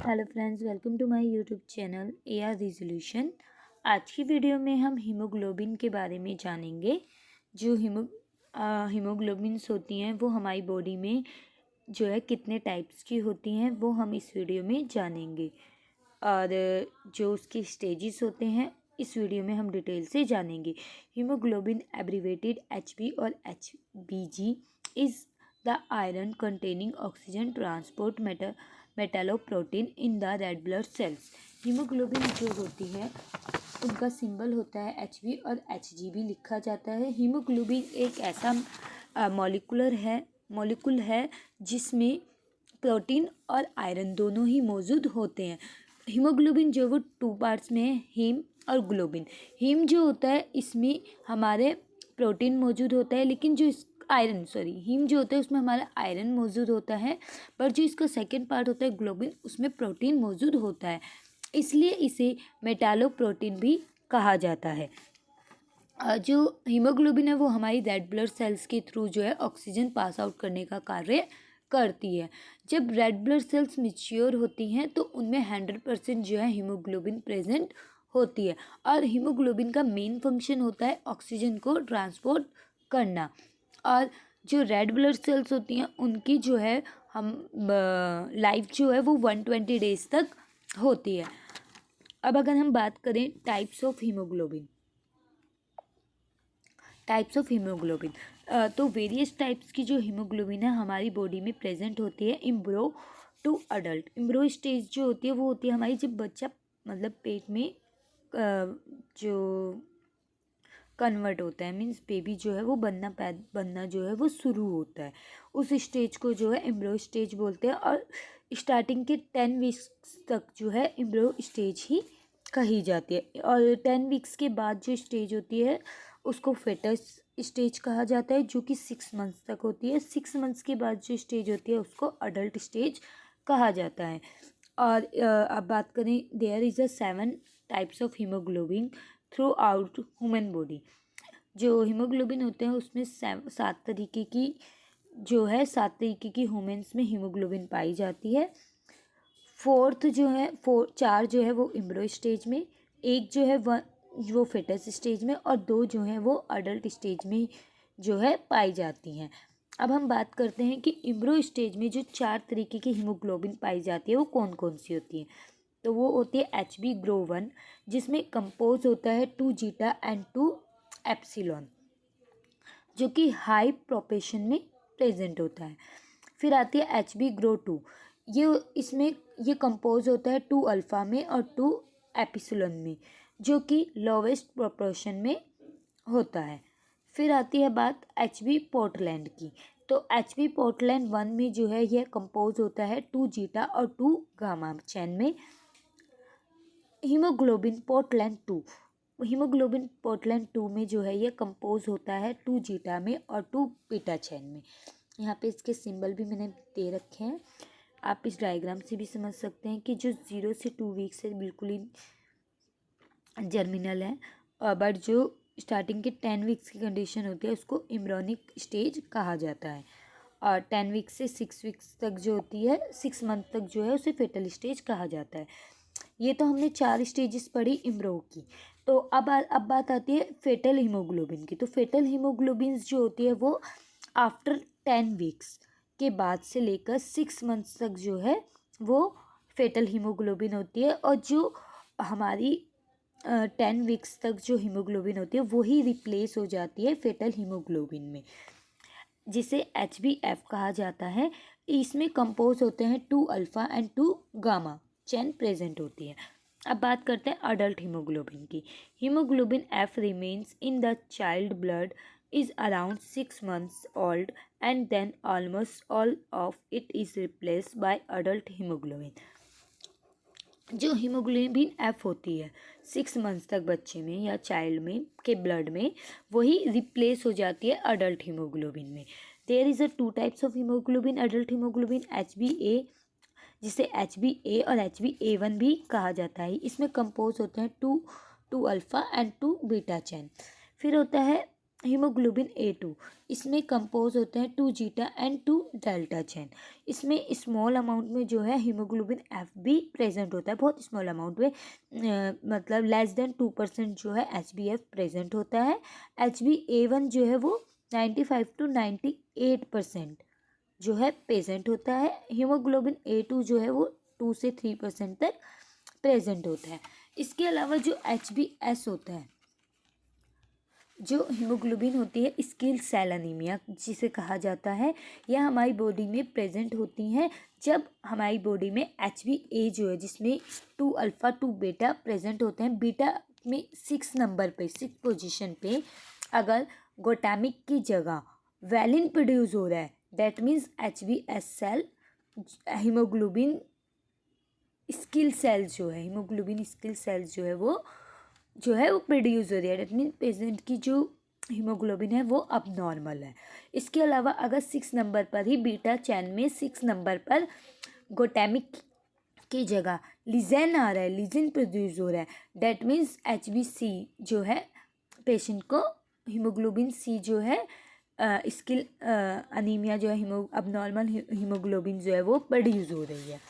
Hello friends, welcome to my YouTube channel AR resolution. आज की video में हम हीमोग्लोबिन के बारे में जानेंगे। जो हीमोग्लोबिन्स होती हैं वो हमारी बॉडी में जो है कितने टाइप्स की होती हैं वो हम इस वीडियो में जानेंगे। और जो उसके स्टेजेस होते हैं इस वीडियो में हम डिटेल से जानेंगे। हीमोग्लोबिन एब्रीवेटेड HB और HBG is the iron containing oxygen transport metalloprotein in the red blood cells. Haemoglobin जो होती है उनका सिंबल होता है HB और HG भी लिखा जाता है। हीमोग्लोबिन एक ऐसा मॉलिक्यूल है जिसमें प्रोटीन और आयरन दोनों ही मौजूद होते हैं। हीमोग्लोबिन जो वो टू पार्ट्स में है, हीम और ग्लोबिन। हीम जो होता है इसमें हमारे प्रोटीन मौजूद होता है, लेकिन जो इस हीम जो होता है उसमें हमारा आयरन मौजूद होता है, पर जो इसका सेकेंड पार्ट होता है ग्लोबिन उसमें प्रोटीन मौजूद होता है, इसलिए इसे मेटालोप्रोटीन भी कहा जाता है। जो हीमोग्लोबिन है वो हमारी रेड ब्लड सेल्स के थ्रू जो है ऑक्सीजन पास आउट करने का कार्य करती है। जब रेड ब्लड सेल्स मैच्योर होती हैं तो उनमें 100% जो है हीमोग्लोबिन प्रेजेंट होती है, और हीमोग्लोबिन का मेन फंक्शन होता है ऑक्सीजन को ट्रांसपोर्ट करना। और जो रेड ब्लड सेल्स होती हैं उनकी जो है हम लाइफ जो है वो 120 डेज तक होती है। अब अगर हम बात करें टाइप्स ऑफ हीमोग्लोबिन, तो वेरियस टाइप्स की जो हीमोग्लोबिन है हमारी बॉडी में प्रेजेंट होती है embryo to adult. Embryo stage जो होती है वो होती है हमारी जब बच्चा मतलब पेट में जो कन्वर्ट होता है, मीन्स बेबी जो है वो बनना जो है वो शुरू होता है, उस स्टेज को जो है एम्ब्रो स्टेज बोलते हैं। और स्टार्टिंग के 10 वीक्स तक जो है एम्ब्रो स्टेज ही कही जाती है, और 10 वीक्स के बाद जो स्टेज होती है उसको फेटस स्टेज कहा जाता है, जो कि 6 मंथ्स तक होती है। 6 मंथ्स के बाद जो स्टेज होती है उसको अडल्ट स्टेज कहा जाता है। और अब बात करें, there is a 7 types of haemoglobin throughout human body. जो हीमोग्लोबिन होते हैं उसमें 7 तरीके की ह्यूमन्स में हीमोग्लोबिन पाई जाती है। चार जो है वो एम्ब्रो स्टेज में, एक जो है वो फेटस स्टेज में, और 2 जो है वो अडल्ट स्टेज में जो है पाई जाती हैं। अब हम बात करते हैं कि एम्ब्रो स्टेज में जो 4 तरीके की हीमोग्लोबिन पाई जाती है वो कौन कौन सी होती हैं। तो वो होती है HB ग्रो 1, जिसमें कंपोज होता है 2 जीटा एंड 2 एप्सिलॉन, जो कि हाई प्रोपेशन में प्रेजेंट होता है। फिर आती है HB ग्रो 2, ये कंपोज होता है 2 अल्फ़ा में और 2 एपिसिलॉन में, जो कि लोवेस्ट प्रोपोर्शन में होता है। फिर आती है बात HB पोर्टलैंड की। तो HB पोर्टलैंड 1 में जो है यह कंपोज होता है 2 जीटा और 2 गामा चैन में। हीमोग्लोबिन पोर्टलैंड 2 में जो है ये कंपोज होता है 2 जीटा में और 2 बीटा चैन में। यहाँ पे इसके सिंबल भी मैंने दे रखे हैं, आप इस डायग्राम से भी समझ सकते हैं कि जो 0 से 2 वीक्स है बिल्कुल ही जर्मिनल है, बट जो स्टार्टिंग के 10 वीक्स की कंडीशन होती है उसको एम्ब्रियोनिक स्टेज कहा जाता है, और 10 वीक्स से 6 वीक्स तक जो होती है 6 मंथ तक जो है उसे फेटल स्टेज कहा जाता है। ये तो हमने 4 स्टेजेस पढ़ी एम्ब्रो की। तो अब बात आती है फेटल हीमोग्लोबिन की। तो फेटल हीमोग्लोबिन जो होती है वो आफ्टर 10 वीक्स के बाद से लेकर 6 मंथ्स तक जो है वो फेटल हीमोग्लोबिन होती है, और जो हमारी 10 वीक्स तक जो हीमोग्लोबिन होती है वही रिप्लेस हो जाती है फेटल हीमोग्लोबिन में, जिसे HbF कहा जाता है। इसमें कंपोज होते हैं 2 alpha and 2 gamma chain present होती है। अब बात करते हैं अडल्ट हीमोग्लोबिन की। Haemoglobin F remains in the child blood is around 6 months old, and then almost all of it is replaced by adult hemoglobin। जो हीमोग्लोबिन F होती है 6 मंथ्स तक बच्चे में या चाइल्ड में के ब्लड में, वही रिप्लेस हो जाती है अडल्ट हीमोग्लोबिन में। There is a 2 types of haemoglobin, adult haemoglobin HbA, जिसे HbA और HbA1 भी कहा जाता है। इसमें कंपोज होते हैं 2 अल्फ़ा एंड 2 बीटा चैन। फिर होता है हीमोग्लोबिन A2, इसमें कंपोज होते हैं 2 जीटा एंड 2 डेल्टा चेन। इसमें स्मॉल अमाउंट में जो है हीमोग्लोबिन F भी प्रेजेंट होता है, बहुत स्मॉल अमाउंट में, मतलब लेस देन 2% जो है HbF प्रेजेंट होता है। HbA1 जो है वो 95 to 98% जो है प्रेजेंट होता है। हीमोग्लोबिन A2 जो है वो 2 से 3% तक प्रेजेंट होता है। इसके अलावा जो HbS होता है, जो हीमोग्लोबिन होती है स्किल सेल अनीमिया जिसे कहा जाता है, यह हमारी बॉडी में प्रेजेंट होती हैं जब हमारी बॉडी में HbA जो है जिसमें 2 अल्फ़ा 2 बीटा प्रेजेंट होते हैं। बीटा में 6 नंबर पे, 6 पोजीशन पे अगर ग्लूटामिक की जगह वैलिन प्रोड्यूस हो रहा है, that means HbS cell haemoglobin sickle cells जो है, हीमोग्लोबिन स्किल सेल्स जो है वो प्रोड्यूस हो रही है। डेट मीन पेशेंट की जो हीमोग्लोबिन है वो अब नॉर्मल है। इसके अलावा अगर 6 नंबर पर ही बीटा चैन में 6 नंबर पर ग्लूटामिक की जगह लिजेन आ रहा है, लिजेन प्रोड्यूस हो रहा है, डेट मीन्स HbC जो है पेशेंट को हीमोग्लोबिन C जो है स्किल अनीमिया जो है अब नॉर्मल हीमोग्लोबिन जो है वो प्रोड्यूस हो रही है।